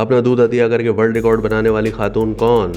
अपना दूध अतिया करके वर्ल्ड रिकॉर्ड बनाने वाली खातून कौन?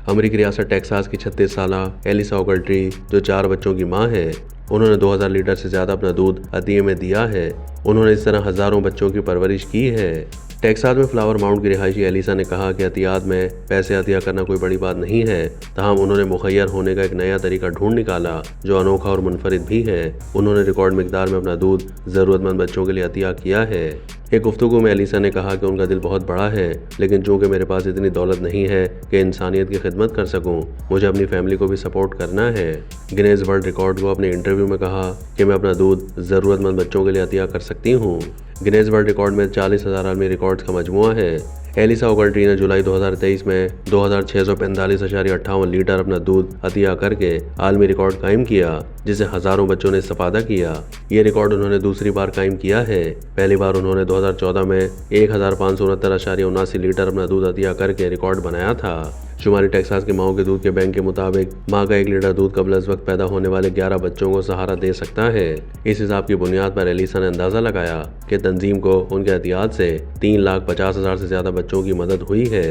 अमेरिकी रियासत टेक्सास की 36 साला एलिसा ओगल्ट्री, जो 4 बच्चों की मां है। उन्होंने 2000 लीटर से ज्यादा अपना दूध अतिये में दिया है। उन्होंने इस तरह हजारों बच्चों की परवरिश की है। टेक्सास में फ्लावर माउंट की रिहायशी एलिसा ने कहा कि अतियात में पैसे अतिया करना कोई बड़ी बात नहीं है, तमाम उन्होंने मुखैर होने का एक नया तरीका ढूंढ निकाला जो अनोखा और मुनफरिद भी है। उन्होंने रिकॉर्ड मिकदार में अपना दूध जरूरतमंद बच्चों के लिए अतिया किया है। एक गुफ्तगू में एलिसा ने कहा कि उनका दिल बहुत बड़ा है, लेकिन चूंकि मेरे पास इतनी दौलत नहीं है कि इंसानियत की खिदमत कर सकूं, मुझे अपनी फैमिली को भी सपोर्ट करना है। गिनेज वर्ल्ड रिकॉर्ड को अपने इंटरव्यू में कहा कि मैं अपना दूध जरूरतमंद बच्चों के लिए अतिया कर सकती हूँ। गिनेज वर्ल्ड रिकॉर्ड में 40,000 आलमी रिकॉर्ड्स का मजमुआ है। एलिसा ओगल्ट्री ने जुलाई 2023 में 2645.58 लीटर अपना दूध अतिया करके आलमी रिकॉर्ड कायम किया, जिसे हजारों बच्चों ने इस्तेफादा किया। ये रिकॉर्ड उन्होंने दूसरी बार कायम किया है। पहली बार उन्होंने 2014 में 1569.79 लीटर अपना दूध अतिया करके रिकॉर्ड बनाया था। शुमारी टेक्सास की माओं के दूध के बैंक के मुताबिक माँ का 1 लीटर दूध कबल अज़ वक्त पैदा होने वाले 11 बच्चों को सहारा दे सकता है। इस हिसाब की बुनियाद पर एलिसा ने अंदाजा लगाया कि तंजीम को उनके एहतियात से 3,50,000 से ज्यादा बच्चों की मदद हुई है।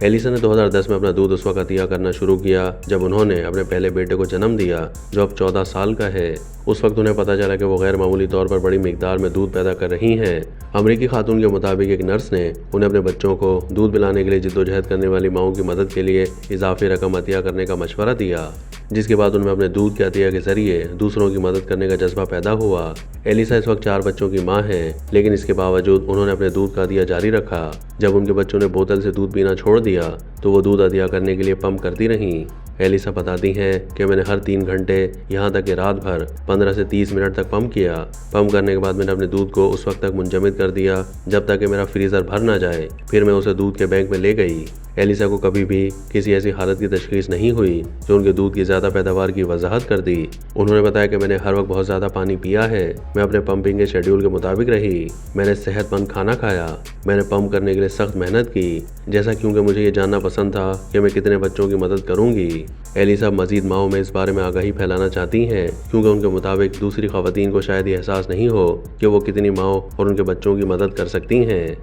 एलिसा ने 2010 में अपना दूध उस वक्त अतिया करना शुरू किया जब उन्होंने अपने पहले बेटे को जन्म दिया, जो अब 14 साल का है। उस वक्त उन्हें पता चला कि वो गैर मामूली तौर पर बड़ी मिकदार में दूध पैदा कर रही हैं। अमरीकी खातून के मुताबिक एक नर्स ने उन्हें अपने बच्चों को दूध पिलाने के लिए जिद्दोजहद करने वाली माओं की मदद के लिए इजाफी रकम अतिया करने का मशवरा दिया, जिसके बाद उनमें अपने दूध के अतिया के जरिए दूसरों की मदद करने का जज्बा पैदा हुआ। एलिसा इस वक्त 4 बच्चों की मां है, लेकिन इसके बावजूद उन्होंने अपने दूध का अतिया जारी रखा। जब उनके बच्चों ने बोतल से दूध पीना छोड़ दिया तो वो दूध अतिया करने के लिए पंप करती रहीं। एलिसा बताती हैं कि मैंने हर 3 घंटे यहाँ तक कि रात भर 15 से 30 मिनट तक पंप किया। पंप करने के बाद मैंने अपने दूध को उस वक्त तक मुंजमद कर दिया जब तक कि मेरा फ्रीज़र भर ना जाए। फिर मैं उसे दूध के बैंक में ले गई। एलिसा को कभी भी किसी ऐसी हालत की तशखीस नहीं हुई जो उनके दूध की ज़्यादा पैदावार की वजाहत कर दी। उन्होंने बताया कि मैंने हर वक्त बहुत ज़्यादा पानी पिया है, मैं अपने पंपिंग के शेड्यूल के मुताबिक रही, मैंने सेहतमंद खाना खाया, मैंने पंप करने के लिए सख्त मेहनत की, जैसा क्योंकि मुझे ये जानना पसंद था कि मैं कितने बच्चों की मदद करूंगी। एलिसा मजीद माओं में इस बारे में आगाही फैलाना चाहती हैं, क्योंकि उनके मुताबिक दूसरी खवातीन को शायद ये एहसास नहीं हो कि वो कितनी माओं और उनके बच्चों की मदद कर सकती हैं।